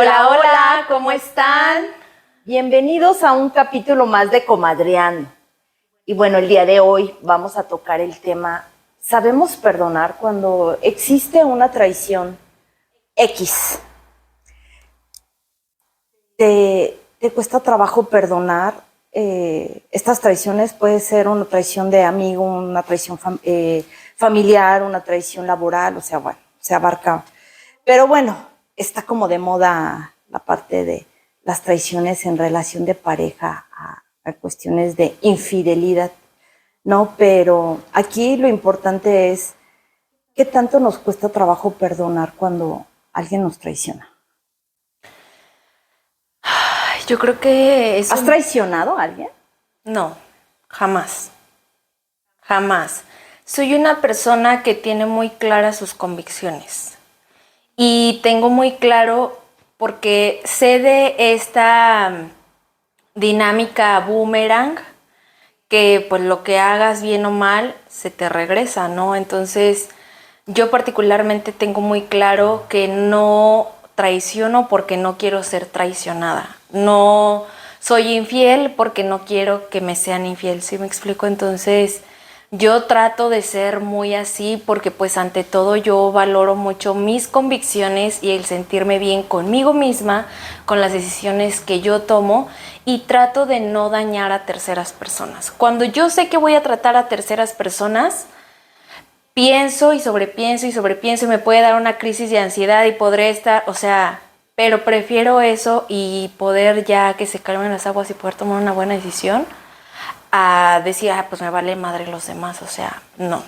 Hola, hola, ¿cómo están? Bienvenidos a un capítulo más de Comadreando. Y bueno, el día de hoy vamos a tocar el tema, ¿sabemos perdonar cuando existe una traición X? ¿Te cuesta trabajo perdonar? Estas traiciones puede ser una traición de amigo, una traición familiar, una traición laboral, o sea, bueno, se abarca. Pero bueno, está como de moda la parte de las traiciones en relación de pareja a cuestiones de infidelidad, ¿no? Pero aquí lo importante es qué tanto nos cuesta trabajo perdonar cuando alguien nos traiciona. Yo creo que es ¿Has traicionado a alguien? No, jamás. Jamás. Soy una persona que tiene muy claras sus convicciones. Y tengo muy claro, porque sé de esta dinámica boomerang, que pues lo que hagas bien o mal se te regresa, ¿no? Entonces, yo particularmente tengo muy claro que no traiciono porque no quiero ser traicionada. No soy infiel porque no quiero que me sean infiel, ¿sí me explico? Entonces, yo trato de ser muy así porque pues ante todo yo valoro mucho mis convicciones y el sentirme bien conmigo misma, con las decisiones que yo tomo, y trato de no dañar a terceras personas. Cuando yo sé que voy a tratar a terceras personas, pienso y sobrepienso y me puede dar una crisis de ansiedad y podré estar, o sea, pero prefiero eso y poder ya que se calmen las aguas y poder tomar una buena decisión a decir, pues me vale madre los demás, o sea, no.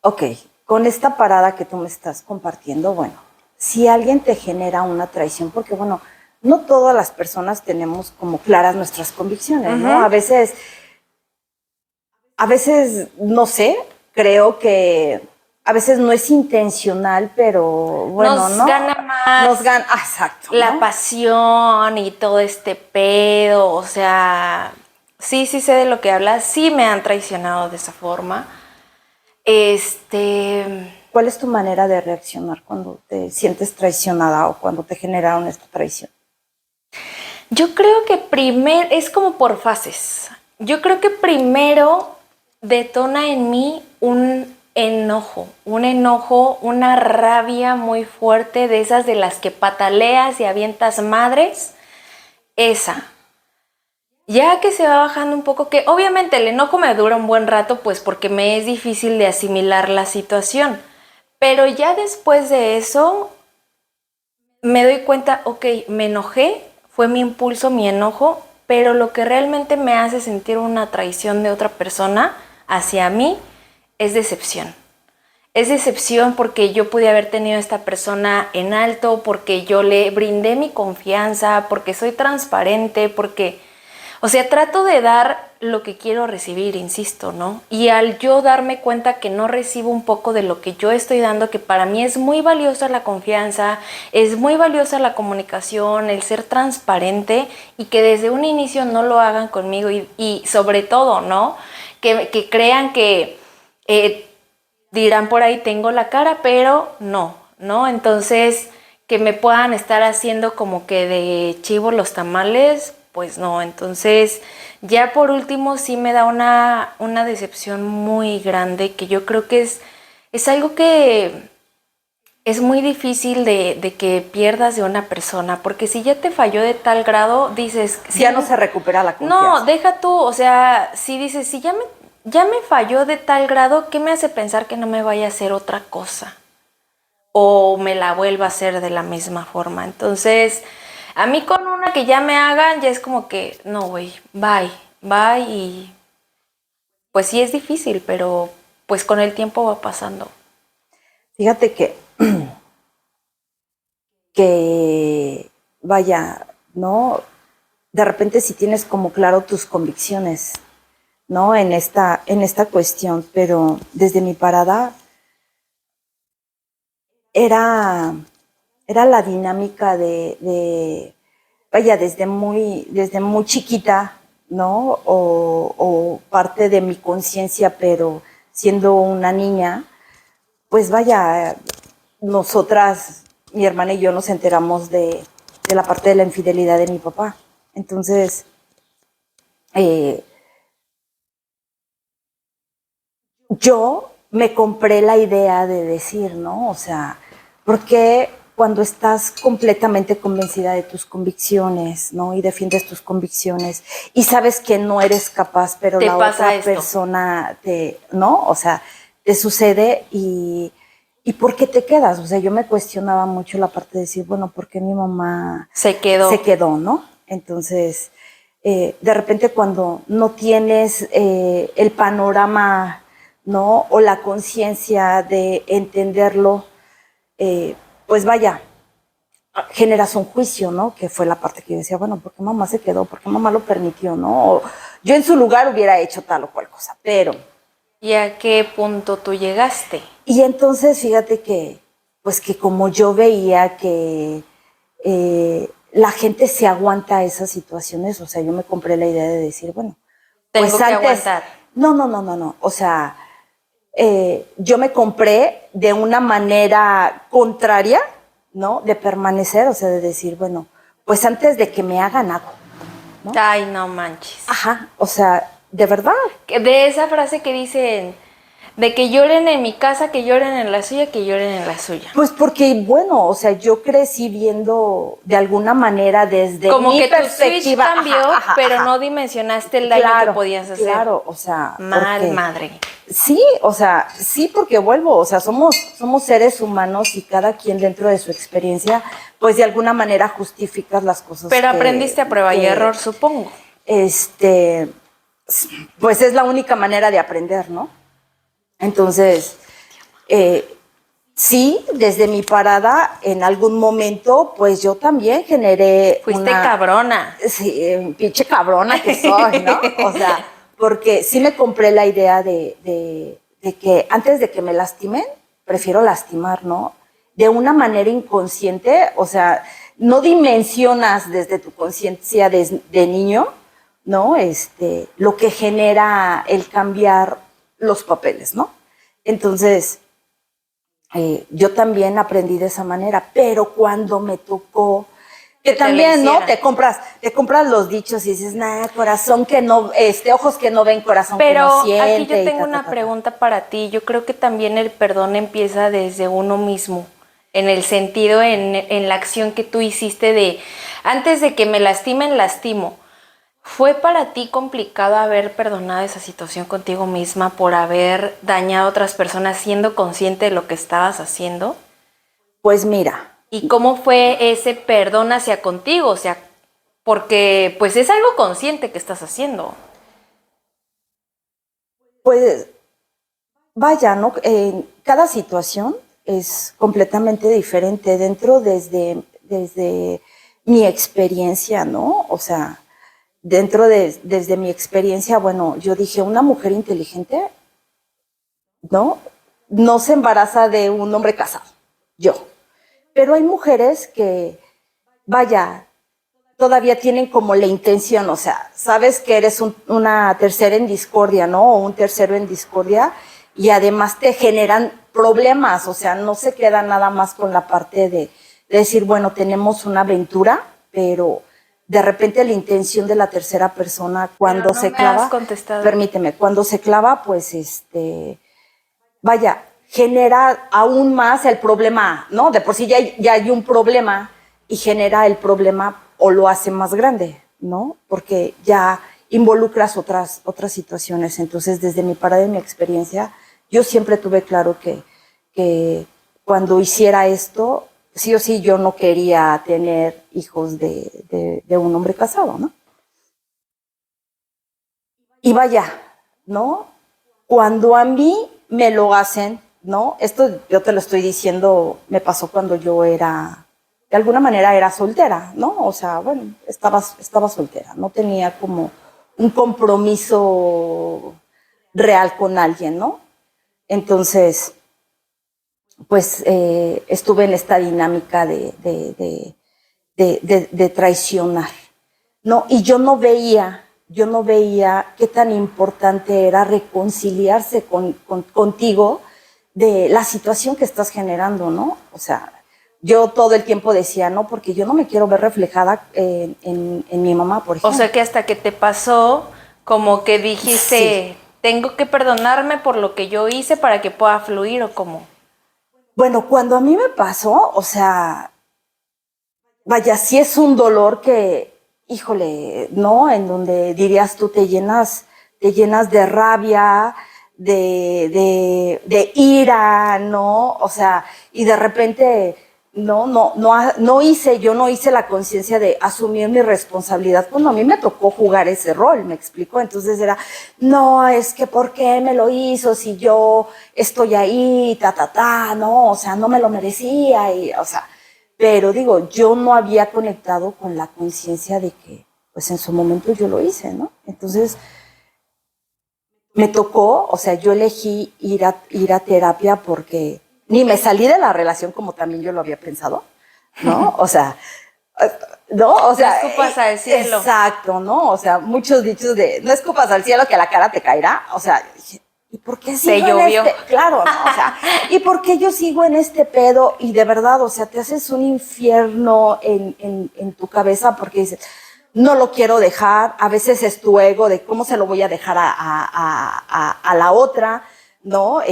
Ok, con esta parada que tú me estás compartiendo, bueno, si alguien te genera una traición, porque bueno, no todas las personas tenemos como claras nuestras convicciones, ¿no? A veces, no sé, creo que a veces no es intencional, pero bueno, nos ¿no? gana más Nos gana, exacto, la ¿no? pasión y todo este pedo, o sea, sí sé de lo que hablas, sí me han traicionado de esa forma. ¿Cuál es tu manera de reaccionar cuando te sientes traicionada o cuando te generaron esta traición? Yo creo que primero, es como por fases. Yo creo que primero detona en mí un enojo, una rabia muy fuerte, de esas de las que pataleas y avientas madres. Esa. Ya que se va bajando un poco, que obviamente el enojo me dura un buen rato, pues porque me es difícil de asimilar la situación. Pero ya después de eso, me doy cuenta, ok, me enojé, fue mi impulso, mi enojo, pero lo que realmente me hace sentir una traición de otra persona hacia mí es decepción. Es decepción porque yo pude haber tenido a esta persona en alto, porque yo le brindé mi confianza, porque soy transparente, porque, o sea, trato de dar lo que quiero recibir, insisto, ¿no? Y al yo darme cuenta que no recibo un poco de lo que yo estoy dando, que para mí es muy valiosa la confianza, es muy valiosa la comunicación, el ser transparente, y que desde un inicio no lo hagan conmigo y sobre todo, ¿no? Que crean que dirán por ahí tengo la cara, pero no, ¿no? Entonces, que me puedan estar haciendo como que de chivo los tamales, pues no. Entonces, ya por último sí me da una decepción muy grande, que yo creo que es algo que es muy difícil de que pierdas de una persona, porque si ya te falló de tal grado, dices... Si ya no se recupera la confianza. No, deja tú, o sea, si dices, si ya me falló de tal grado, ¿qué me hace pensar que no me vaya a hacer otra cosa? O me la vuelva a hacer de la misma forma. Entonces, a mí con una que ya me hagan, ya es como que, no, güey, bye, y pues sí es difícil, pero pues con el tiempo va pasando. Fíjate que vaya, ¿no? De repente si tienes como claro tus convicciones, ¿no? En esta cuestión, pero desde mi parada era la dinámica vaya, desde muy chiquita, ¿no? O parte de mi conciencia, pero siendo una niña, pues vaya, nosotras, mi hermana y yo nos enteramos de la parte de la infidelidad de mi papá. Entonces, yo me compré la idea de decir, ¿no? O sea, porque cuando estás completamente convencida de tus convicciones, ¿no? Y defiendes tus convicciones y sabes que no eres capaz, pero Te la pasa otra esto. persona te, ¿no? O sea, te sucede y ¿por qué te quedas? O sea, yo me cuestionaba mucho la parte de decir, bueno, ¿por qué mi mamá Se quedó. ¿no? Entonces, de repente cuando no tienes el panorama, ¿no? O la conciencia de entenderlo, pues vaya, generas un juicio, ¿no? Que fue la parte que yo decía, bueno, ¿por qué mamá se quedó? ¿Por qué mamá lo permitió, no? O yo en su lugar hubiera hecho tal o cual cosa, pero... ¿Y a qué punto tú llegaste? Y entonces, fíjate que, pues que como yo veía que la gente se aguanta a esas situaciones, o sea, yo me compré la idea de decir, bueno, Tengo pues que antes... aguantar. No, o sea, yo me compré de una manera contraria, ¿no? De permanecer, o sea, de decir, bueno, pues antes de que me hagan hago, ¿no? Ay, no manches. Ajá, o sea, de verdad. De esa frase que dicen, de que lloren en mi casa, que lloren en la suya, que lloren en la suya. Pues porque, bueno, o sea, yo crecí viendo de alguna manera desde Como mi que tu switch perspectiva. cambió, pero no dimensionaste el daño que podías hacer. Claro, o sea, Mal, porque, madre. sí, o sea, sí, porque vuelvo, o sea, somos seres humanos y cada quien dentro de su experiencia, pues de alguna manera justificas las cosas. Pero aprendiste a prueba y error, supongo. Pues es la única manera de aprender, ¿no? Entonces, sí, desde mi parada, en algún momento, pues yo también generé Fuiste cabrona. Sí, pinche cabrona que soy, ¿no? O sea, porque sí me compré la idea de que antes de que me lastimen, prefiero lastimar, ¿no? De una manera inconsciente, o sea, no dimensionas desde tu conciencia de niño, ¿no? Lo que genera el cambiar los papeles, ¿no? Entonces, yo también aprendí de esa manera, pero cuando me tocó, que también, ¿no? Te compras los dichos y dices, nah, corazón que no, ojos que no ven, corazón que no siente. Pero aquí yo tengo una pregunta para ti. Yo creo que también el perdón empieza desde uno mismo, en el sentido, en la acción que tú hiciste de, antes de que me lastimen, lastimo. ¿Fue para ti complicado haber perdonado esa situación contigo misma por haber dañado a otras personas siendo consciente de lo que estabas haciendo? Pues mira. ¿Y cómo fue ese perdón hacia contigo? O sea, porque pues es algo consciente que estás haciendo. Pues vaya, ¿no? Cada situación es completamente diferente dentro desde mi experiencia, ¿no? O sea, desde mi experiencia, bueno, yo dije, una mujer inteligente, ¿no? No se embaraza de un hombre casado, yo. Pero hay mujeres que, vaya, todavía tienen como la intención, o sea, sabes que eres una tercera en discordia, ¿no? O un tercero en discordia, y además te generan problemas, o sea, no se queda nada más con la parte de decir, bueno, tenemos una aventura, pero de repente la intención de la tercera persona cuando se clava, permíteme, cuando se clava, pues vaya, genera aún más el problema, ¿no? De por sí ya hay un problema y genera el problema o lo hace más grande, ¿no? Porque ya involucras otras situaciones. Entonces, desde mi parada y mi experiencia, yo siempre tuve claro que cuando hiciera esto, sí o sí yo no quería tener hijos de un hombre casado, ¿no? Y vaya, ¿no? Cuando a mí me lo hacen, ¿no? Esto yo te lo estoy diciendo, me pasó cuando yo era, de alguna manera era soltera, ¿no? O sea, bueno, estaba soltera, no tenía como un compromiso real con alguien, ¿no? Entonces, pues estuve en esta dinámica de traicionar, ¿no? Y yo no veía qué tan importante era reconciliarse contigo de la situación que estás generando, ¿no? O sea, yo todo el tiempo decía, no, porque yo no me quiero ver reflejada en mi mamá, por ejemplo. O sea que hasta que te pasó, como que dijiste, Sí. tengo que perdonarme por lo que yo hice para que pueda fluir o cómo. Bueno, cuando a mí me pasó, o sea, vaya, sí es un dolor que, híjole, ¿no? En donde dirías tú te llenas de rabia, de ira, ¿no? O sea, y de repente, yo no hice la conciencia de asumir mi responsabilidad cuando a mí me tocó jugar ese rol, ¿me explico? Entonces era, no, es que ¿por qué me lo hizo si yo estoy ahí, no? O sea, no me lo merecía y, o sea, pero digo, yo no había conectado con la conciencia de que, pues en su momento yo lo hice, ¿no? Entonces, me tocó, o sea, yo elegí ir a terapia porque ni me salí de la relación como también yo lo había pensado, ¿no? O sea, ¿no? O sea, no escupas al cielo. Exacto, ¿no? O sea, muchos dichos de, no escupas al cielo que a la cara te caerá, o sea, ¿y por qué sigo en llovió. claro, ¿no? O sea, ¿y por qué yo sigo en este pedo? Y de verdad, o sea, te haces un infierno en tu cabeza porque dices, no lo quiero dejar, a veces es tu ego de cómo se lo voy a dejar a la otra, ¿no?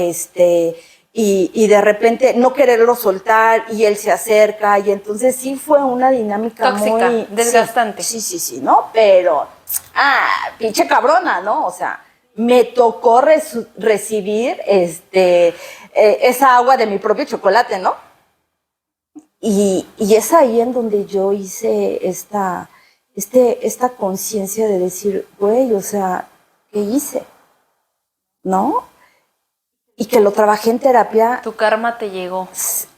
Y de repente no quererlo soltar y él se acerca y entonces sí fue una dinámica Tóxica, muy... desgastante. Sí, ¿no? Pero, pinche cabrona, ¿no? O sea, me tocó recibir esa agua de mi propio chocolate, ¿no? Y es ahí en donde yo hice esta conciencia de decir, güey, o sea, ¿qué hice? ¿No? Y que lo trabajé en terapia. Tu karma te llegó.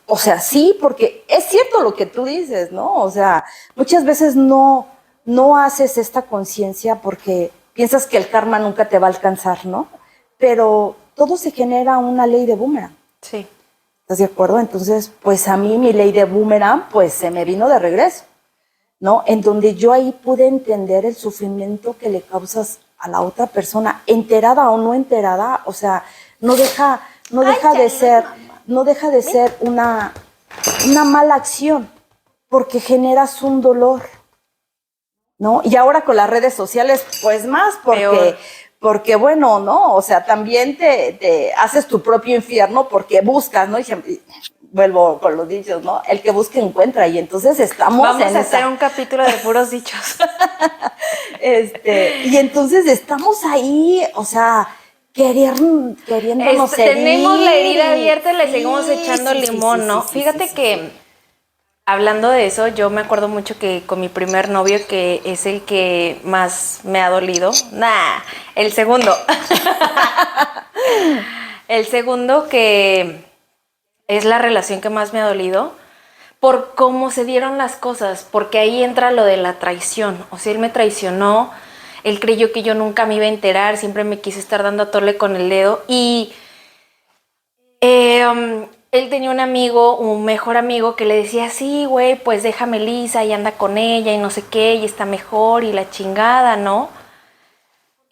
O sea, sí, porque es cierto lo que tú dices, ¿no? O sea, muchas veces no haces esta conciencia porque piensas que el karma nunca te va a alcanzar, ¿no? Pero todo se genera una ley de boomerang. Sí. ¿Estás de acuerdo? Entonces, pues a mí mi ley de boomerang, pues se me vino de regreso, ¿no? En donde yo ahí pude entender el sufrimiento que le causas a la otra persona, enterada o no enterada, o sea, no deja de ser una mala acción, porque generas un dolor, ¿no? Y ahora con las redes sociales, pues más, porque bueno, ¿no? O sea, también te haces tu propio infierno porque buscas, ¿no? Y vuelvo con los dichos, ¿no? El que busca encuentra, y entonces Vamos a hacer un capítulo de puros dichos. Y entonces estamos ahí, o sea, queriéndonos tenemos la herida abierta y le seguimos echando limón, ¿no? Fíjate que hablando de eso, yo me acuerdo mucho que con mi primer novio, que es el que más me ha dolido, el segundo. El segundo, que es la relación que más me ha dolido, por cómo se dieron las cosas, porque ahí entra lo de la traición. O sea, él me traicionó, él creyó que yo nunca me iba a enterar, siempre me quiso estar dando a tole con el dedo, y él tenía un amigo, un mejor amigo, que le decía, sí, güey, pues déjame Lisa y anda con ella y no sé qué, y está mejor y la chingada, ¿no?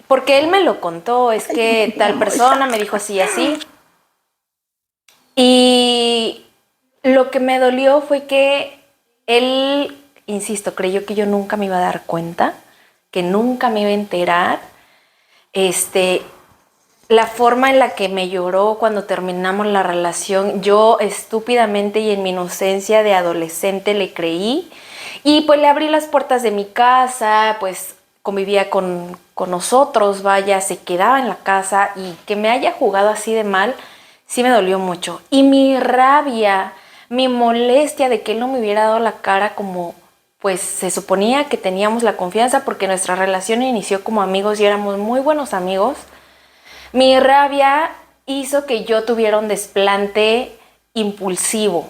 Porque él me lo contó, es que tal persona me dijo así y así. Y lo que me dolió fue que él, insisto, creyó que yo nunca me iba a dar cuenta, que nunca me iba a enterar. La forma en la que me lloró cuando terminamos la relación, yo estúpidamente y en mi inocencia de adolescente le creí, y pues le abrí las puertas de mi casa, pues convivía con nosotros, vaya, se quedaba en la casa, y que me haya jugado así de mal, sí me dolió mucho. Y mi rabia, mi molestia de que él no me hubiera dado la cara como pues se suponía que teníamos la confianza, porque nuestra relación inició como amigos y éramos muy buenos amigos. Mi rabia hizo que yo tuviera un desplante impulsivo,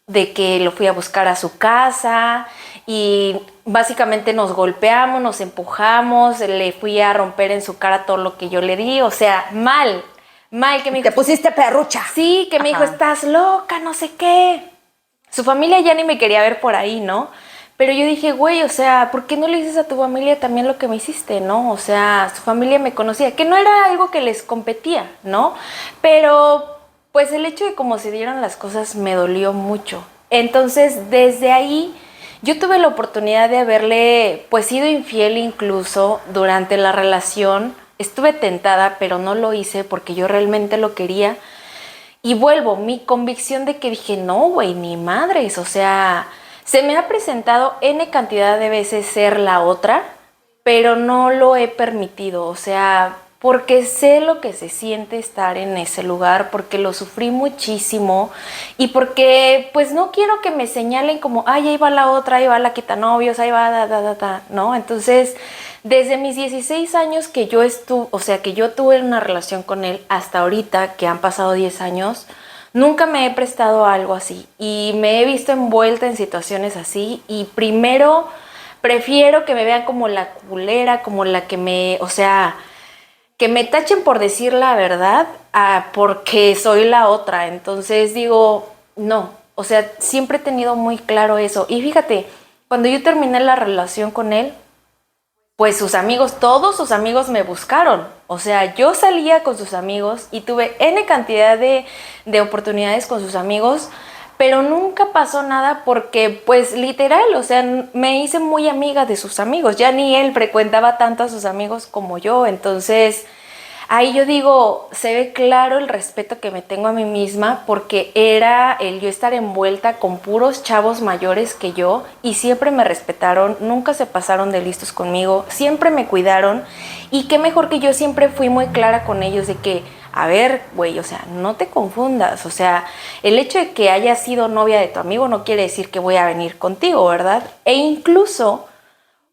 de que lo fui a buscar a su casa y básicamente nos golpeamos, nos empujamos, le fui a romper en su cara todo lo que yo le di, o sea, mal, que me dijo... Te pusiste perrucha. Sí, que me dijo, estás loca, no sé qué. Su familia ya ni me quería ver por ahí, ¿no? Pero yo dije, güey, o sea, ¿por qué no le dices a tu familia también lo que me hiciste, no? O sea, su familia me conocía, que no era algo que les competía, ¿no? Pero, pues el hecho de cómo se dieron las cosas me dolió mucho. Entonces, desde ahí, yo tuve la oportunidad de haberle, pues, sido infiel incluso durante la relación. Estuve tentada, pero no lo hice porque yo realmente lo quería. Y vuelvo, mi convicción de que dije, no, güey, ni madres. O sea, se me ha presentado N cantidad de veces ser la otra, pero no lo he permitido. O sea, porque sé lo que se siente estar en ese lugar, porque lo sufrí muchísimo y porque pues no quiero que me señalen como, ay, ahí va la otra, ahí va la quitanovios, ahí va, ¿no? Entonces, desde mis 16 años que yo estuve, o sea, que yo tuve una relación con él hasta ahorita, que han pasado 10 años, nunca me he prestado a algo así y me he visto envuelta en situaciones así y primero prefiero que me vean como la culera, como la que me, o sea, que me tachen por decir la verdad porque soy la otra. Entonces digo, no, o sea, siempre he tenido muy claro eso. Y fíjate, cuando yo terminé la relación con él, pues sus amigos, todos sus amigos me buscaron. O sea, yo salía con sus amigos y tuve N cantidad de oportunidades con sus amigos, pero nunca pasó nada porque, pues literal, o sea, me hice muy amiga de sus amigos. Ya ni él frecuentaba tanto a sus amigos como yo. Entonces, ahí yo digo, se ve claro el respeto que me tengo a mí misma porque era el yo estar envuelta con puros chavos mayores que yo y siempre me respetaron, nunca se pasaron de listos conmigo, siempre me cuidaron y qué mejor que yo siempre fui muy clara con ellos de que, a ver, güey, o sea, no te confundas, o sea, el hecho de que hayas sido novia de tu amigo no quiere decir que voy a venir contigo, ¿verdad? E incluso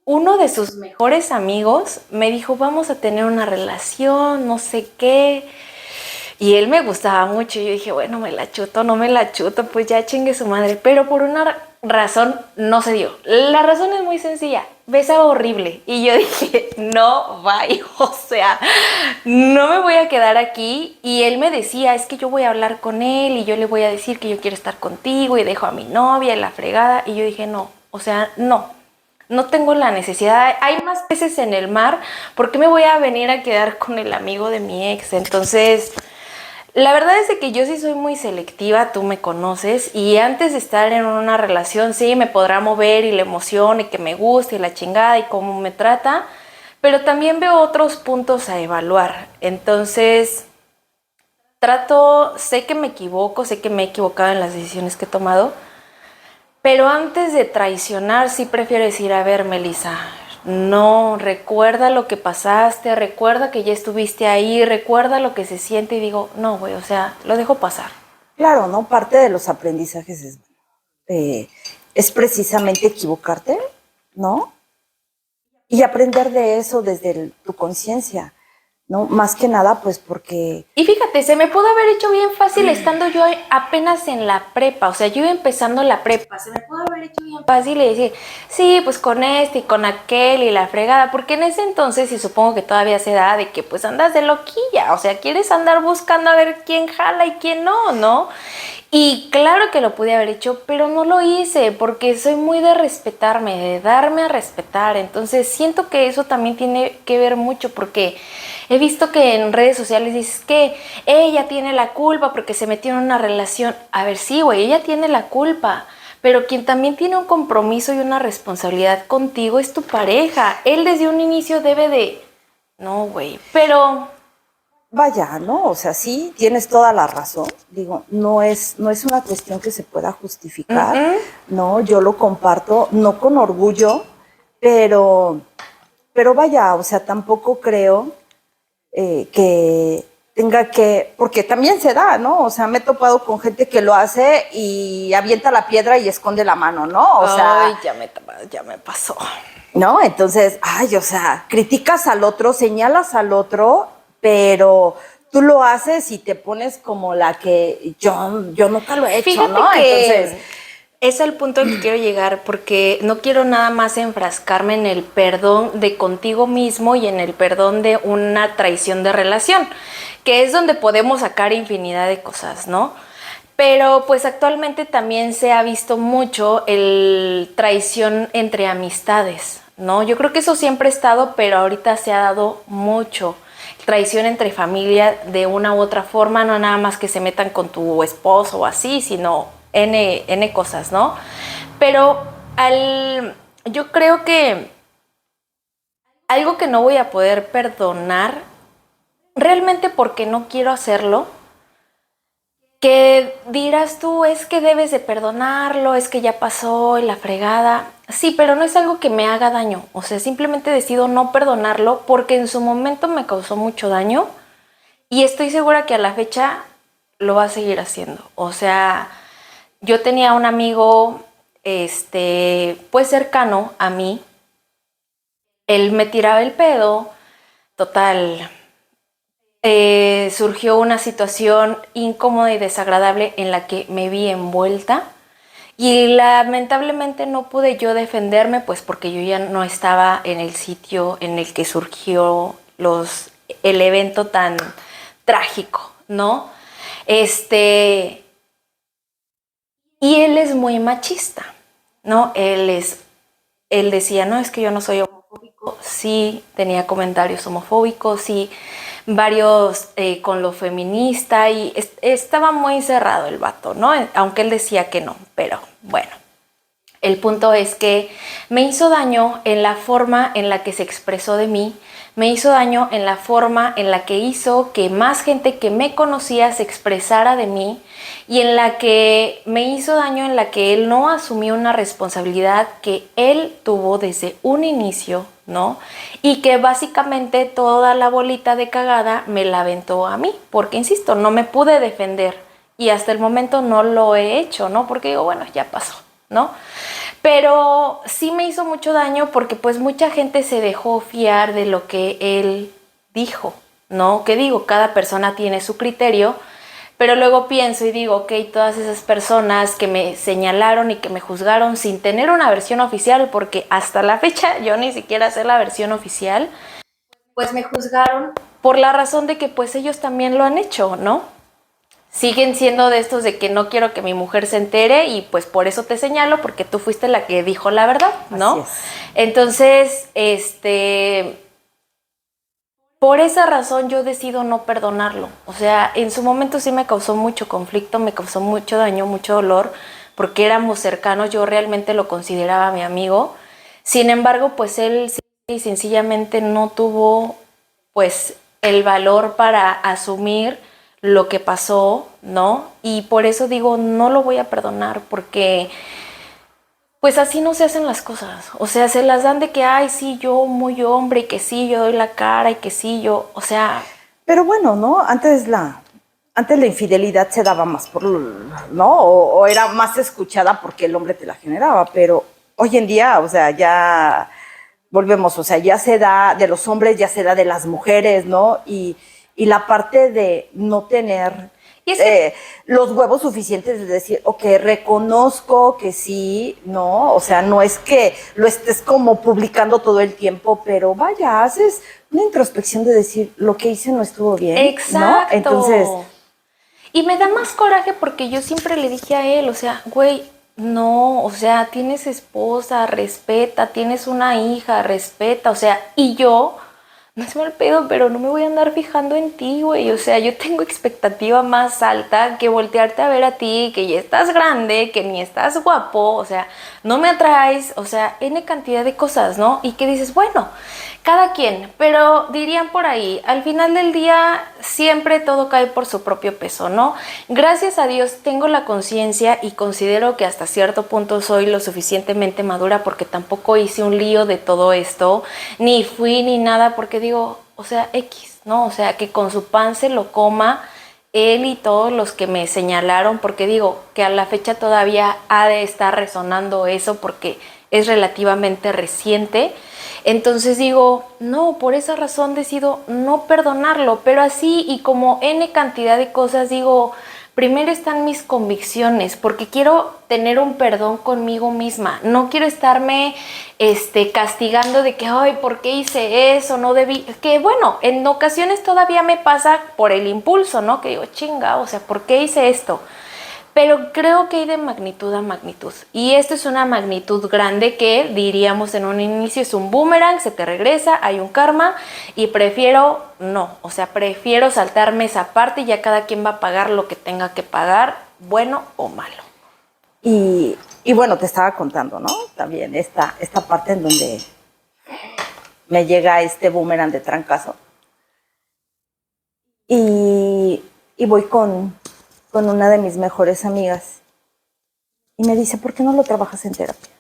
uno de sus mejores amigos me dijo, vamos a tener una relación, no sé qué. Y él me gustaba mucho. Y yo dije, bueno, me la chuto, no me la chuto, pues ya chingue su madre. Pero por una razón no se dio. La razón es muy sencilla. Besaba horrible. Y yo dije, no, bye. O sea, no me voy a quedar aquí. Y él me decía, es que yo voy a hablar con él y yo le voy a decir que yo quiero estar contigo y dejo a mi novia y la fregada. Y yo dije, no, o sea, no. No tengo la necesidad, hay más peces en el mar, ¿por qué me voy a venir a quedar con el amigo de mi ex? Entonces, la verdad es de que yo sí soy muy selectiva, tú me conoces, y antes de estar en una relación, sí, me podrá mover y la emoción y que me guste y la chingada y cómo me trata, pero también veo otros puntos a evaluar. Entonces, sé que me equivoco, sé que me he equivocado en las decisiones que he tomado, pero antes de traicionar, sí prefiero decir, a ver, Melissa, no, recuerda lo que pasaste, recuerda que ya estuviste ahí, recuerda lo que se siente y digo, no, güey, o sea, lo dejo pasar. Claro, ¿no? Parte de los aprendizajes es precisamente equivocarte, ¿no? Y aprender de eso desde tu conciencia, ¿no? Más que nada, pues porque... Y fíjate, se me pudo haber hecho bien fácil estando yo apenas en la prepa, o sea, yo iba empezando la prepa, se me pudo haber hecho bien fácil y decir, sí, pues con este y con aquel y la fregada, porque en ese entonces, y supongo que todavía se da, de que pues andas de loquilla, o sea, quieres andar buscando a ver quién jala y quién no, ¿no? Y claro que lo pude haber hecho, pero no lo hice porque soy muy de respetarme, de darme a respetar. Entonces siento que eso también tiene que ver mucho porque he visto que en redes sociales dices que ella tiene la culpa porque se metió en una relación. A ver, sí, güey, ella tiene la culpa, pero quien también tiene un compromiso y una responsabilidad contigo es tu pareja. Él desde un inicio debe de... No, güey, pero... Vaya, ¿no? O sea, sí, tienes toda la razón. Digo, no es una cuestión que se pueda justificar, ¿no? Yo lo comparto, no con orgullo, pero vaya, o sea, tampoco creo que tenga que, porque también se da, ¿no? O sea, me he topado con gente que lo hace y avienta la piedra y esconde la mano, ¿no? O sea, Ay, ya me pasó. ¿no? Entonces, ay, o sea, criticas al otro, señalas al otro, pero tú lo haces y te pones como la que yo nunca lo he hecho, Fíjate ¿no? que Entonces, es el punto al que quiero llegar porque no quiero nada más enfrascarme en el perdón de contigo mismo y en el perdón de una traición de relación, que es donde podemos sacar infinidad de cosas, ¿no? Pero pues actualmente también se ha visto mucho el traición entre amistades, ¿no? Yo creo que eso siempre ha estado, pero ahorita se ha dado mucho. Traición entre familia de una u otra forma, no nada más que se metan con tu esposo o así, sino N cosas, ¿no? Pero yo creo que algo que no voy a poder perdonar, realmente porque no quiero hacerlo, que dirás tú, es que debes de perdonarlo, es que ya pasó y la fregada. Sí, pero no es algo que me haga daño. O sea, simplemente decido no perdonarlo porque en su momento me causó mucho daño y estoy segura que a la fecha lo va a seguir haciendo. O sea, yo tenía un amigo, pues cercano a mí. Él me tiraba el pedo, total. Surgió una situación incómoda y desagradable en la que me vi envuelta y lamentablemente no pude yo defenderme, pues porque yo ya no estaba en el sitio en el que surgió el evento tan trágico, ¿no? Y él es muy machista, ¿no? Él decía, no, es que yo no soy homofóbico. Sí, tenía comentarios homofóbicos, sí, varios con lo feminista y estaba muy cerrado el vato, ¿no? Aunque él decía que no, pero bueno. El punto es que me hizo daño en la forma en la que se expresó de mí, me hizo daño en la forma en la que hizo que más gente que me conocía se expresara de mí y en la que me hizo daño en la que él no asumió una responsabilidad que él tuvo desde un inicio, ¿no? Y que básicamente toda la bolita de cagada me la aventó a mí, porque insisto, no me pude defender y hasta el momento no lo he hecho, ¿no? Porque digo, bueno, ya pasó, ¿no? Pero sí me hizo mucho daño porque pues mucha gente se dejó fiar de lo que él dijo, ¿no? Que digo, cada persona tiene su criterio, pero luego pienso y digo, ok, todas esas personas que me señalaron y que me juzgaron sin tener una versión oficial, porque hasta la fecha yo ni siquiera sé la versión oficial, pues me juzgaron por la razón de que pues ellos también lo han hecho, ¿no? Siguen siendo de estos de que no quiero que mi mujer se entere y pues por eso te señalo porque tú fuiste la que dijo la verdad, ¿no? Así es. Entonces, por esa razón yo decido no perdonarlo. O sea, en su momento sí me causó mucho conflicto, me causó mucho daño, mucho dolor, porque éramos cercanos, yo realmente lo consideraba mi amigo. Sin embargo, pues él sencillamente no tuvo pues el valor para asumir lo que pasó, ¿no? Y por eso digo, no lo voy a perdonar porque pues así no se hacen las cosas. O sea, se las dan de que, ay, sí, yo muy hombre, y que sí, yo doy la cara, y que sí, yo, o sea... Pero bueno, ¿no? Antes la infidelidad se daba más por, ¿no? O era más escuchada porque el hombre te la generaba, pero hoy en día, o sea, ya volvemos, o sea, ya se da de los hombres, ya se da de las mujeres, ¿no? Y la parte de no tener Y es que los huevos suficientes de decir, ok, reconozco que sí, ¿no? O sea, no es que lo estés como publicando todo el tiempo, pero vaya, haces una introspección de decir, lo que hice no estuvo bien, exacto. ¿no? Entonces... Y me da más coraje porque yo siempre le dije a él, o sea, güey, no, o sea, tienes esposa, respeta, tienes una hija, respeta, o sea, y yo, no es mal pedo, pero no me voy a andar fijando en ti, güey, o sea, yo tengo expectativa más alta que voltearte a ver a ti, que ya estás grande, que ni estás guapo, o sea, no me atraes, o sea, N cantidad de cosas, ¿no? Y que dices, bueno, cada quien, pero dirían por ahí, al final del día siempre todo cae por su propio peso, ¿no? Gracias a Dios tengo la conciencia y considero que hasta cierto punto soy lo suficientemente madura porque tampoco hice un lío de todo esto, ni fui ni nada, porque digo, o sea, X, ¿no? O sea, que con su pan se lo coma él y todos los que me señalaron, porque digo que a la fecha todavía ha de estar resonando eso porque es relativamente reciente. Entonces digo, no, por esa razón decido no perdonarlo, pero así y como N cantidad de cosas digo, primero están mis convicciones, porque quiero tener un perdón conmigo misma, no quiero estarme castigando de que, ay, ¿por qué hice eso? No debí, que bueno, en ocasiones todavía me pasa por el impulso, ¿no? Que digo, chinga, o sea, ¿por qué hice esto? Pero creo que hay de magnitud a magnitud. Y esto es una magnitud grande que diríamos en un inicio es un boomerang, se te regresa, hay un karma y prefiero no. O sea, prefiero saltarme esa parte y ya cada quien va a pagar lo que tenga que pagar, bueno o malo. Y bueno, te estaba contando, ¿no? También esta parte en donde me llega este boomerang de trancazo. Y voy con una de mis mejores amigas y me dice, ¿por qué no lo trabajas en terapia?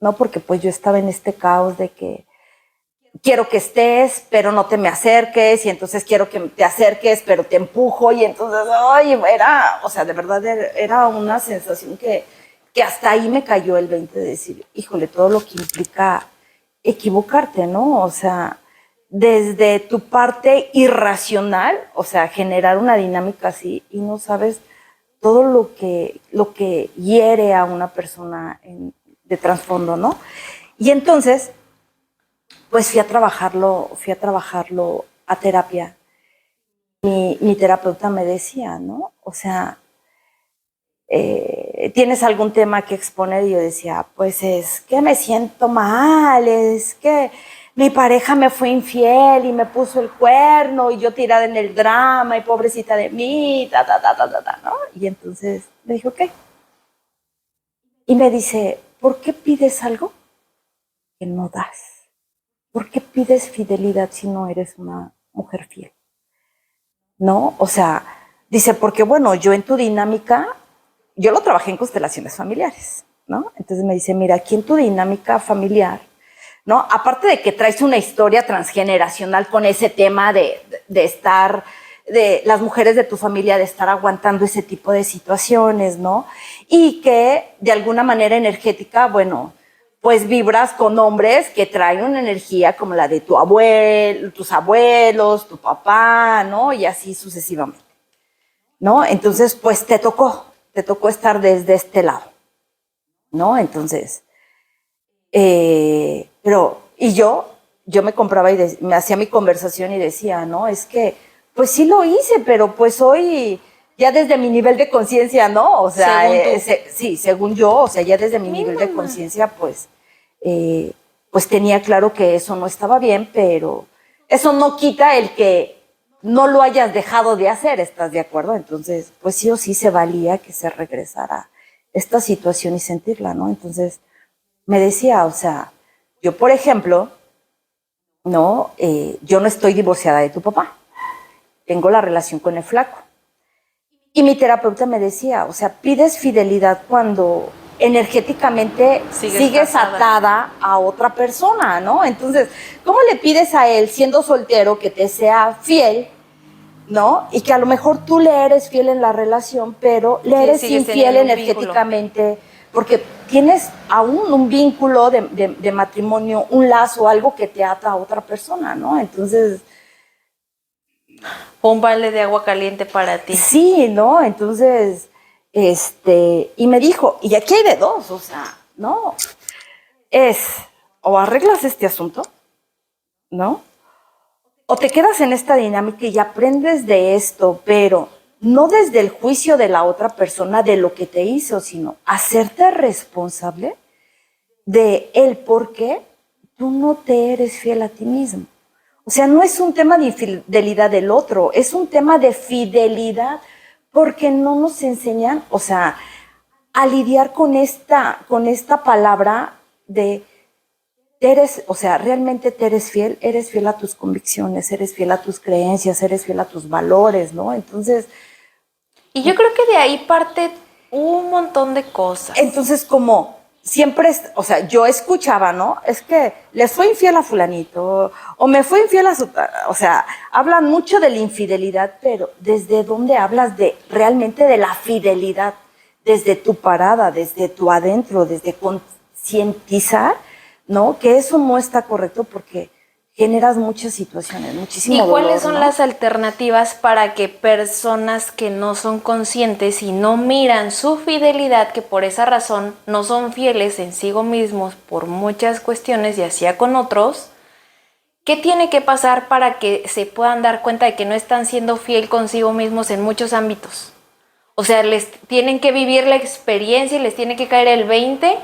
No, porque pues yo estaba en este caos de que quiero que estés, pero no te me acerques, y entonces quiero que te acerques, pero te empujo, y entonces, ay, o sea, de verdad era una sensación que hasta ahí me cayó el 20 de decir, híjole, todo lo que implica equivocarte, ¿no? O sea, desde tu parte irracional, o sea, generar una dinámica así y no sabes todo lo que hiere a una persona de trasfondo, ¿no? Y entonces, pues fui a trabajarlo a terapia. Mi terapeuta me decía, ¿no? O sea, ¿tienes algún tema que exponer? Y yo decía, pues es que me siento mal, es que mi pareja me fue infiel y me puso el cuerno y yo tirada en el drama y pobrecita de mí, ¿no? Y entonces le dije, ok. Y me dice, ¿por qué pides algo que no das? ¿Por qué pides fidelidad si no eres una mujer fiel? ¿No? O sea, dice, porque bueno, yo en tu dinámica, yo lo trabajé en constelaciones familiares, ¿no? Entonces me dice, mira, aquí en tu dinámica familiar, ¿no? Aparte de que traes una historia transgeneracional con ese tema de estar, de las mujeres de tu familia, de estar aguantando ese tipo de situaciones, ¿no? Y que de alguna manera energética, bueno, pues vibras con hombres que traen una energía como la de tu abuelo, tus abuelos, tu papá, ¿no? Y así sucesivamente, ¿no? Entonces, pues te tocó estar desde este lado, ¿no? Entonces, pero, y yo me compraba y me hacía mi conversación y decía, no, es que, pues sí lo hice, pero pues hoy, ya desde mi nivel de conciencia, ¿no? O sea, sí, según yo, o sea, ya desde mi nivel de conciencia, pues tenía claro que eso no estaba bien, pero eso no quita el que no lo hayas dejado de hacer, ¿estás de acuerdo? Entonces, pues sí o sí se valía que se regresara esta situación y sentirla, ¿no? Entonces, me decía, o sea, yo, por ejemplo, no, yo no estoy divorciada de tu papá, tengo la relación con el flaco. Y mi terapeuta me decía, o sea, pides fidelidad cuando energéticamente sigues atada a otra persona, ¿no? Entonces, ¿cómo le pides a él, siendo soltero, que te sea fiel, ¿no? Y que a lo mejor tú le eres fiel en la relación, pero le eres infiel energéticamente, porque tienes aún un vínculo de matrimonio, un lazo, algo que te ata a otra persona, ¿no? Entonces, un balde de agua caliente para ti. Sí, ¿no? Entonces, y me dijo, y aquí hay de dos, o sea, ¿no? O arreglas este asunto, ¿no? O te quedas en esta dinámica y aprendes de esto, pero no desde el juicio de la otra persona de lo que te hizo, sino hacerte responsable de el por qué tú no te eres fiel a ti mismo. O sea, no es un tema de infidelidad del otro, es un tema de fidelidad porque no nos enseñan, o sea, a lidiar con esta palabra de o sea, realmente te eres fiel a tus convicciones, eres fiel a tus creencias, eres fiel a tus valores, ¿no? Entonces... Y yo creo que de ahí parte un montón de cosas. Entonces, como siempre, o sea, yo escuchaba, ¿no? Es que le fue infiel a fulanito, o me fue infiel a su... O sea, hablan mucho de la infidelidad, pero ¿desde dónde hablas realmente de la fidelidad? Desde tu parada, desde tu adentro, desde concientizar, ¿no? Que eso no está correcto porque generas muchas situaciones, muchísimo dolor. ¿Y cuáles son las alternativas para que personas que no son conscientes y no miran su fidelidad, que por esa razón no son fieles en sí mismos por muchas cuestiones y así con otros, qué tiene que pasar para que se puedan dar cuenta de que no están siendo fiel consigo mismos en muchos ámbitos? O sea, les tienen que vivir la experiencia y les tiene que caer el 20,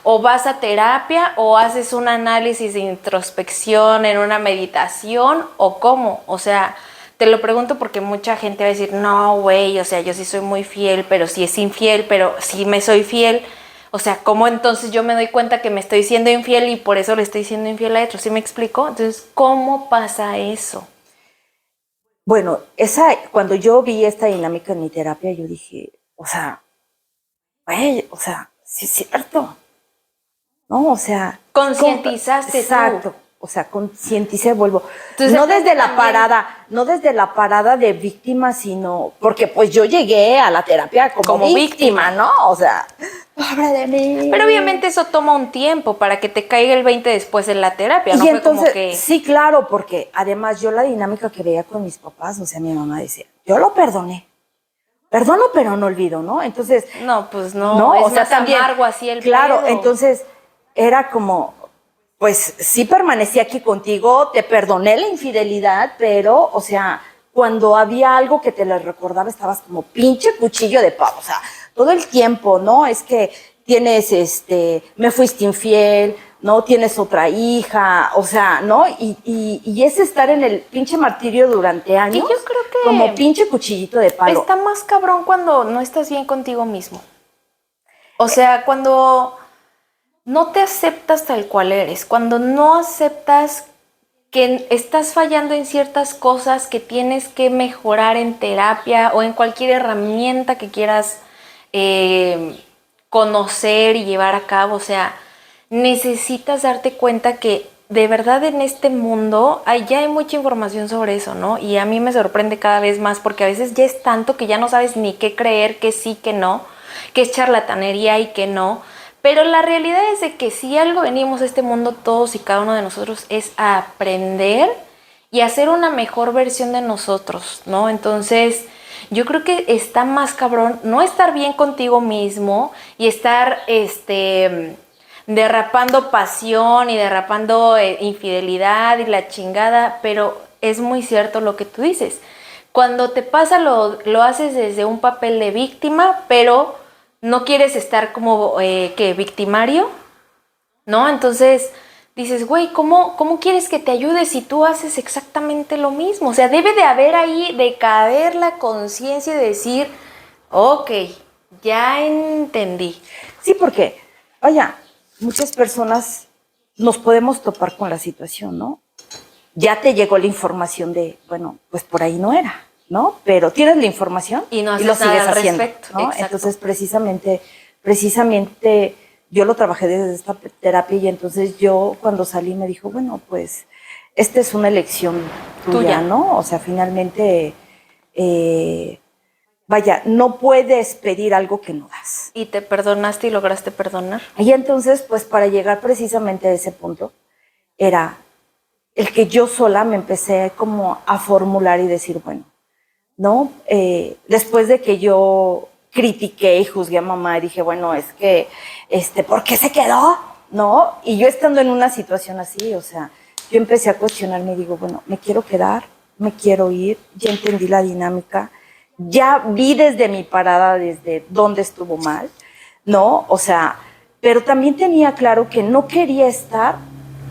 o vas a terapia, o haces un análisis de introspección en una meditación, o cómo. O sea, Te lo pregunto porque mucha gente va a decir, no, güey, o sea, yo sí soy muy fiel, pero sí es infiel, pero sí me soy fiel. O sea, ¿cómo entonces yo me doy cuenta que me estoy siendo infiel y por eso le estoy siendo infiel a otro? ¿Sí me explico? Entonces, ¿cómo pasa eso? Bueno, cuando yo vi esta dinámica en mi terapia, yo dije, o sea, güey, o sea, sí es cierto, ¿no? O sea, Concientizaste exacto. tú. O sea, concienticé, vuelvo. Entonces, No depende desde la también- parada, no desde la parada de víctima, sino porque pues yo llegué a la terapia como víctima, ¿no? O sea, pobre de mí. Pero obviamente eso toma un tiempo para que te caiga el 20 después en la terapia, ¿no? Y Fue entonces, como que... sí, claro, porque además yo la dinámica que veía con mis papás, o sea, mi mamá decía, yo lo perdono pero no olvido, ¿no? Entonces, No, pues no, es o sea, más también, amargo así el claro, pedo. entonces era como, pues sí permanecí aquí contigo, te perdoné la infidelidad, pero, o sea, cuando había algo que te lo recordaba, estabas como pinche cuchillo de pavo, o sea, todo el tiempo, ¿no? Es que tienes, me fuiste infiel, ¿no? Tienes otra hija, o sea, ¿no? Y es estar en el pinche martirio durante años. Y yo creo que como pinche cuchillito de palo. está más cabrón cuando no estás bien contigo mismo. O sea, cuando no te aceptas tal cual eres, cuando no aceptas que estás fallando en ciertas cosas que tienes que mejorar en terapia o en cualquier herramienta que quieras conocer y llevar a cabo. O sea, necesitas darte cuenta que de verdad en este mundo ya hay mucha información sobre eso, ¿no? Y a mí me sorprende cada vez más porque a veces ya es tanto que ya no sabes ni qué creer, que sí, que no, que es charlatanería y que no. Pero la realidad es de que si algo venimos a este mundo todos y cada uno de nosotros es a aprender y a ser una mejor versión de nosotros, ¿no? Entonces, yo creo que está más cabrón no estar bien contigo mismo y estar, derrapando pasión y derrapando infidelidad y la chingada, pero es muy cierto lo que tú dices. Cuando te pasa lo haces desde un papel de víctima, pero no quieres estar como que victimario, ¿no? Entonces dices, güey, ¿cómo quieres que te ayude si tú haces exactamente lo mismo? O sea, debe de haber ahí, de caber la conciencia y decir, ok, ya entendí. Sí, porque, vaya, muchas personas nos podemos topar con la situación, ¿no? Ya te llegó la información de, bueno, pues por ahí no era, ¿no? Pero tienes la información Y no haces lo nada sigues al haciendo, respecto. ¿no? Exacto. Entonces, precisamente yo lo trabajé desde esta terapia y entonces yo cuando salí me dijo, bueno, pues esta es una elección tuya, ¿no? O sea, finalmente, vaya, no puedes pedir algo que no das. ¿Y te perdonaste y lograste perdonar? Y entonces, pues para llegar precisamente a ese punto, era el que yo sola me empecé como a formular y decir, bueno, ¿no? Después de que yo critiqué y juzgué a mamá y dije, bueno, es que, ¿por qué se quedó? ¿No? Y yo estando en una situación así, o sea, yo empecé a cuestionarme y digo, bueno, me quiero quedar, me quiero ir, ya entendí la dinámica, ya vi desde mi parada, desde dónde estuvo mal, ¿no? O sea, pero también tenía claro que no quería estar,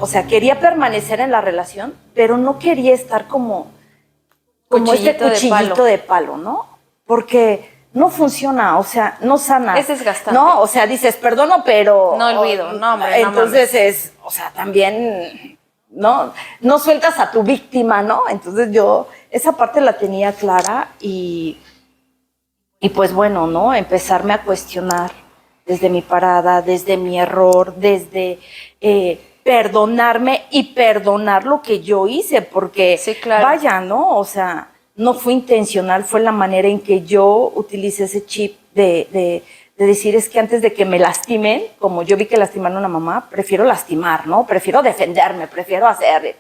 o sea, quería permanecer en la relación, pero no quería estar como este cuchillito de palo, ¿no? Porque no funciona, o sea, no sana. Es desgastante. No, o sea, dices, perdono, pero... No olvido, no, hombre, entonces no es, o sea, también, no sueltas a tu víctima, ¿no? Entonces yo esa parte la tenía clara y pues bueno, ¿no? Empezarme a cuestionar desde mi parada, desde mi error, desde perdonarme y perdonar lo que yo hice, porque sí, claro. Vaya, ¿no? O sea, no fue intencional, fue la manera en que yo utilicé ese chip de decir, es que antes de que me lastimen, como yo vi que lastimaron a una mamá, prefiero lastimar, ¿no? Prefiero defenderme, prefiero hacer,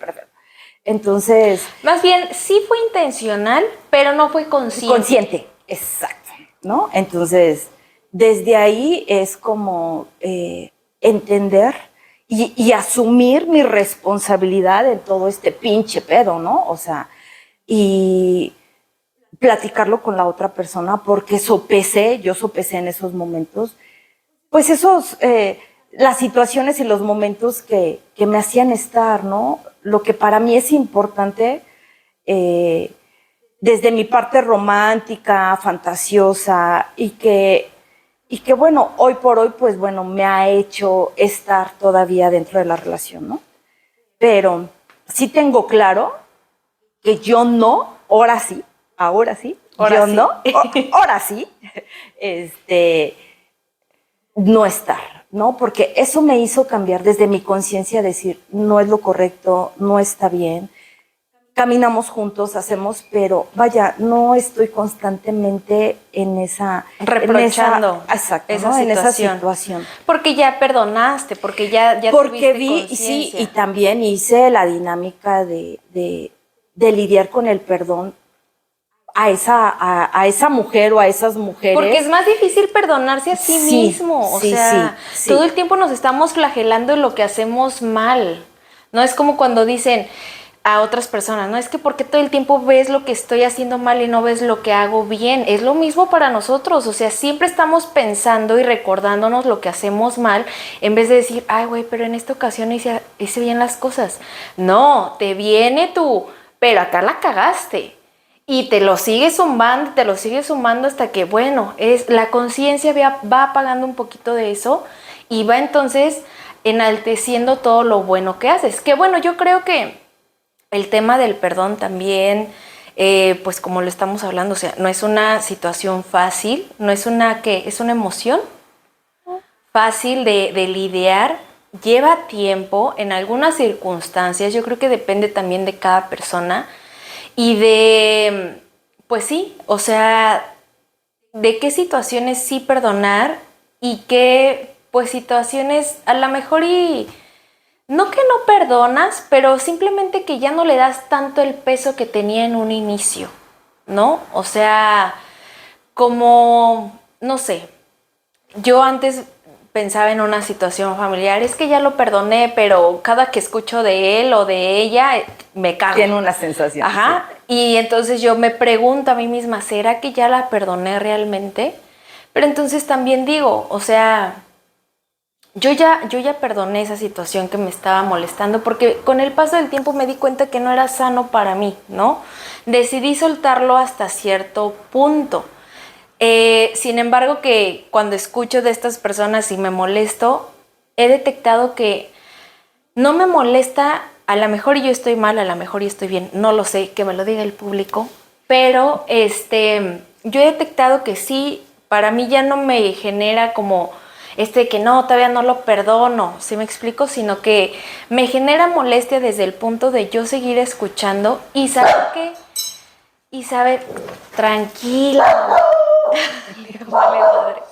Entonces... Más bien, sí fue intencional, pero no fue consciente. Consciente, exacto, ¿no? Entonces, desde ahí es como entender y asumir mi responsabilidad en todo este pinche pedo, ¿no? O sea, y platicarlo con la otra persona porque yo sopesé en esos momentos, pues las situaciones y los momentos que me hacían estar, ¿no? Lo que para mí es importante, desde mi parte romántica, fantasiosa, y que bueno, hoy por hoy, pues bueno, me ha hecho estar todavía dentro de la relación, ¿no? Pero sí tengo claro que yo no, ahora sí, ahora yo sí. no, ahora sí, no estar, ¿no? Porque eso me hizo cambiar desde mi conciencia, decir, no es lo correcto, no está bien, caminamos juntos, hacemos, pero vaya, no estoy constantemente Reprochando exacto, esa ¿no? En esa situación. situación. Porque ya perdonaste, porque ya Porque tuviste vi, y sí, conciencia. y también hice la dinámica de lidiar con el perdón a esa mujer o a esas mujeres. Porque es más difícil perdonarse a sí mismo. O sea, todo el tiempo nos estamos flagelando en lo que hacemos mal. No es como cuando dicen a otras personas, no es que porque todo el tiempo ves lo que estoy haciendo mal y no ves lo que hago bien. Es lo mismo para nosotros. O sea, siempre estamos pensando y recordándonos lo que hacemos mal en vez de decir, ay, güey, pero en esta ocasión hice bien las cosas. No, te viene tú, pero acá la cagaste. Y te lo sigue sumando hasta que, bueno, la conciencia va apagando un poquito de eso y va entonces enalteciendo todo lo bueno que haces. Que bueno, yo creo que el tema del perdón también, pues como lo estamos hablando, o sea, no es una situación fácil, no es es una emoción fácil de lidiar, lleva tiempo en algunas circunstancias, yo creo que depende también de cada persona. Y pues sí, o sea, de qué situaciones sí perdonar y qué, pues situaciones a lo mejor y no que no perdonas, pero simplemente que ya no le das tanto el peso que tenía en un inicio, ¿no? O sea, como, no sé, yo antes pensaba en una situación familiar, es que ya lo perdoné, pero cada que escucho de él o de ella, me cago. Tiene una sensación. Ajá. Sí. Y entonces yo me pregunto a mí misma, ¿será que ya la perdoné realmente? Pero entonces también digo, o sea, yo ya perdoné esa situación que me estaba molestando porque con el paso del tiempo me di cuenta que no era sano para mí, ¿no? Decidí soltarlo hasta cierto punto. Sin embargo, que cuando escucho de estas personas y me molesto, he detectado que no me molesta, a lo mejor yo estoy mal, a lo mejor yo estoy bien, no lo sé, que me lo diga el público, pero yo he detectado que sí, para mí ya no me genera como que no, todavía no lo perdono, ¿sí me explico? Sino que me genera molestia desde el punto de yo seguir escuchando y saber que, tranquila. Vale, madre.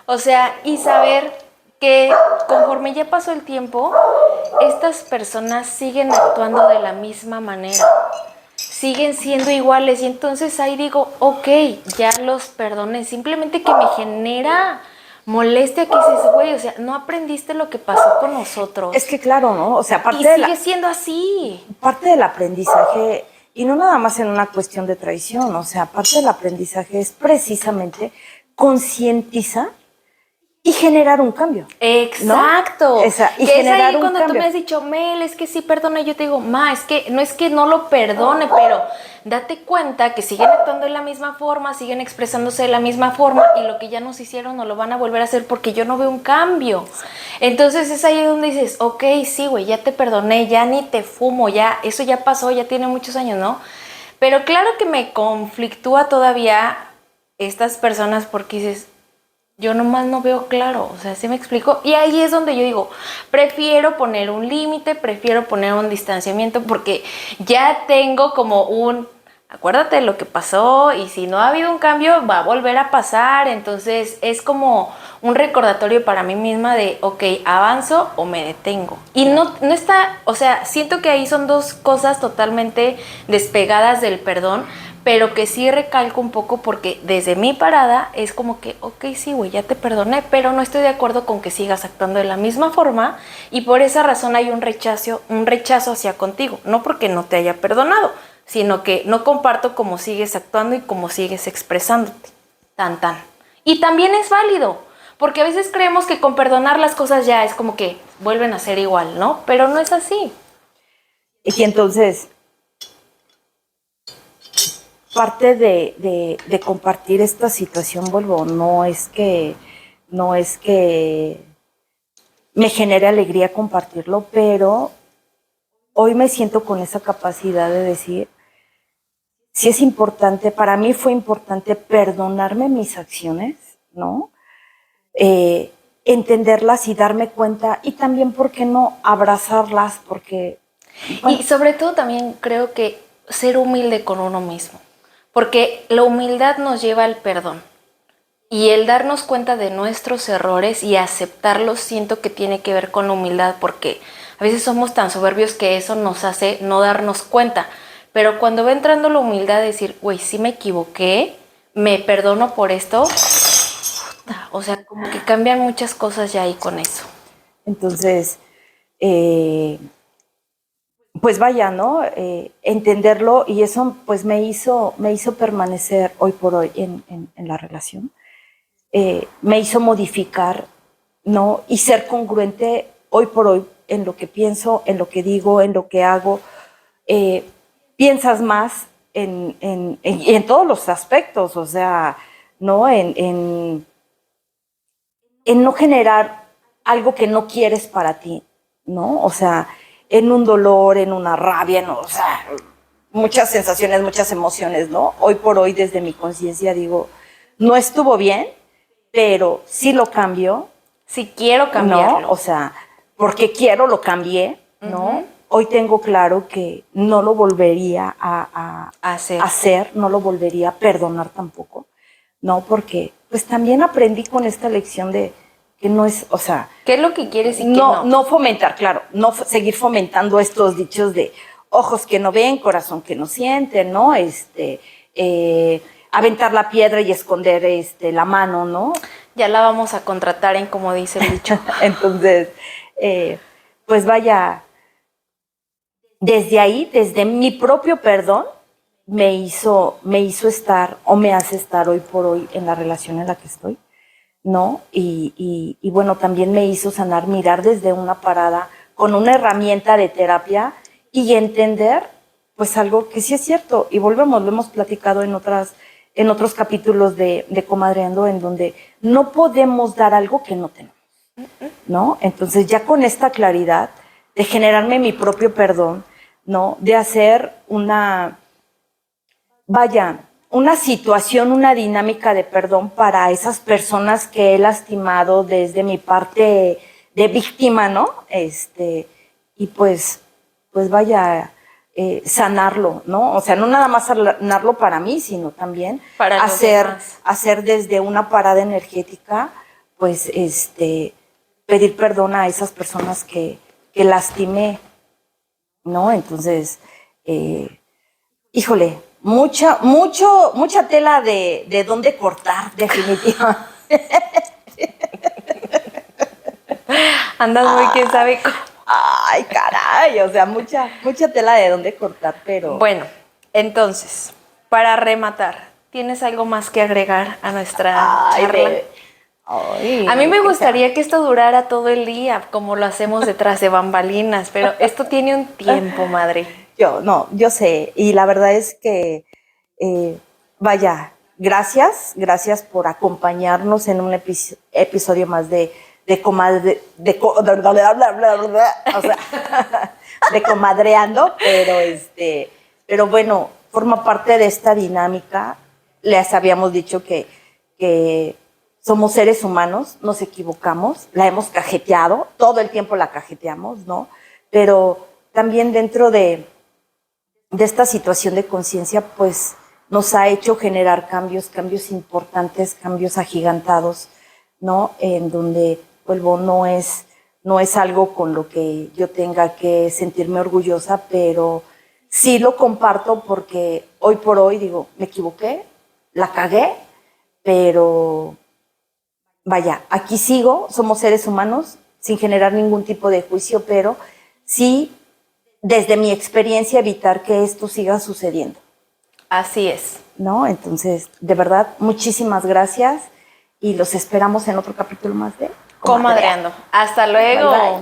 O sea, y saber que conforme ya pasó el tiempo, estas personas siguen actuando de la misma manera, siguen siendo iguales y entonces ahí digo, ok, ya los perdoné, simplemente que me genera molestia que dices, güey, o sea, no aprendiste lo que pasó con nosotros. Es que claro, ¿no? O sea, y sigue siendo así. Parte del aprendizaje, y no nada más en una cuestión de traición, o sea, parte del aprendizaje es precisamente concientizar y generar un cambio. Exacto. ¿No? Y que generar es ahí un cuando cambio. tú me has dicho, Mel, es que sí perdona, yo te digo, es que no lo perdone, pero date cuenta que siguen actuando de la misma forma, siguen expresándose de la misma forma y lo que ya nos hicieron no lo van a volver a hacer porque yo no veo un cambio. Entonces es ahí donde dices, ok, sí, güey, ya te perdoné, ya ni te fumo, ya, eso ya pasó, ya tiene muchos años, ¿no? Pero claro que me conflictúa todavía estas personas porque dices, yo nomás no veo claro, o sea, ¿sí me explico? Y ahí es donde yo digo, prefiero poner un límite, prefiero poner un distanciamiento porque ya tengo como acuérdate de lo que pasó y si no ha habido un cambio va a volver a pasar, entonces es como un recordatorio para mí misma de, ok, avanzo o me detengo. Y no está, o sea, siento que ahí son dos cosas totalmente despegadas del perdón, pero que sí recalco un poco porque desde mi parada es como que, ok, sí, güey, ya te perdoné, pero no estoy de acuerdo con que sigas actuando de la misma forma y por esa razón hay un rechazo hacia contigo, no porque no te haya perdonado, sino que no comparto cómo sigues actuando y cómo sigues expresándote. Tan. Y también es válido, porque a veces creemos que con perdonar las cosas ya es como que vuelven a ser igual, ¿no? Pero no es así. Y entonces, parte de compartir esta situación, vuelvo, no es que me genere alegría compartirlo, pero hoy me siento con esa capacidad de decir, sí es importante, para mí fue importante perdonarme mis acciones, ¿no? Entenderlas y darme cuenta, y también, ¿por qué no abrazarlas? Porque... Bueno. Y sobre todo también creo que ser humilde con uno mismo, porque la humildad nos lleva al perdón. Y el darnos cuenta de nuestros errores y aceptarlos, siento que tiene que ver con la humildad, porque a veces somos tan soberbios que eso nos hace no darnos cuenta. Pero cuando va entrando la humildad, decir, güey, sí me equivoqué, me perdono por esto, o sea, como que cambian muchas cosas ya ahí con eso. Entonces, pues vaya, ¿no? Entenderlo, y eso pues me hizo permanecer hoy por hoy en la relación. Me hizo modificar, ¿no? Y ser congruente hoy por hoy en lo que pienso, en lo que digo, en lo que hago. Piensas más en todos los aspectos, o sea, ¿no? En no generar algo que no quieres para ti, ¿no? O sea, en un dolor, en una rabia, ¿no? O sea, muchas sensaciones, muchas emociones, ¿no? Hoy por hoy, desde mi conciencia, digo, no estuvo bien, pero sí lo cambio. Sí quiero cambiarlo. ¿No? O sea, porque quiero, lo cambié, ¿no? Hoy tengo claro que no lo volvería a hacer, no lo volvería a perdonar tampoco, ¿no? Porque pues también aprendí con esta lección de que no es, o sea... ¿Qué es lo que quieres y qué no? No fomentar, claro, no seguir fomentando estos dichos de ojos que no ven, corazón que no siente, ¿no? Aventar la piedra y esconder la mano, ¿no? Ya la vamos a contratar en como dice el dicho. Entonces, pues vaya, desde ahí, desde mi propio perdón, me hizo estar, o me hace estar hoy por hoy en la relación en la que estoy, ¿no? Y bueno, también me hizo sanar, mirar desde una parada, con una herramienta de terapia, y entender, pues algo que sí es cierto, y volvemos, lo hemos platicado en otros capítulos de Comadreando, en donde no podemos dar algo que no tenemos, ¿no? Entonces, ya con esta claridad de generarme mi propio perdón, ¿no? De hacer una situación, una dinámica de perdón para esas personas que he lastimado desde mi parte de víctima, ¿no? Y pues vaya, sanarlo, ¿no? O sea, no nada más sanarlo para mí, sino también para hacer desde una parada energética, pues, pedir perdón a esas personas que lastimé, ¿no? Entonces, híjole, mucha tela de dónde cortar, definitivamente. Andas muy, quién sabe cómo. Ay, caray, o sea, mucha tela de dónde cortar, pero... Bueno, entonces, para rematar, ¿tienes algo más que agregar a nuestra charla? A mí me gustaría que esto durara todo el día, como lo hacemos detrás de bambalinas, pero esto tiene un tiempo, madre. Yo sé, y la verdad es que, vaya, gracias por acompañarnos en un episodio más de Comadreando, pero bueno, forma parte de esta dinámica. Les habíamos dicho que somos seres humanos, nos equivocamos, la hemos cajeteado, todo el tiempo la cajeteamos, ¿no? Pero también dentro de esta situación de conciencia, pues nos ha hecho generar cambios importantes, cambios agigantados, ¿no? En donde, vuelvo, no es algo con lo que yo tenga que sentirme orgullosa, pero sí lo comparto porque hoy por hoy digo, me equivoqué, la cagué, pero vaya, aquí sigo, somos seres humanos, sin generar ningún tipo de juicio, pero sí, desde mi experiencia, evitar que esto siga sucediendo. Así es. ¿No? Entonces, de verdad, muchísimas gracias y los esperamos en otro capítulo más de Comadreando. Hasta luego. Bye, bye.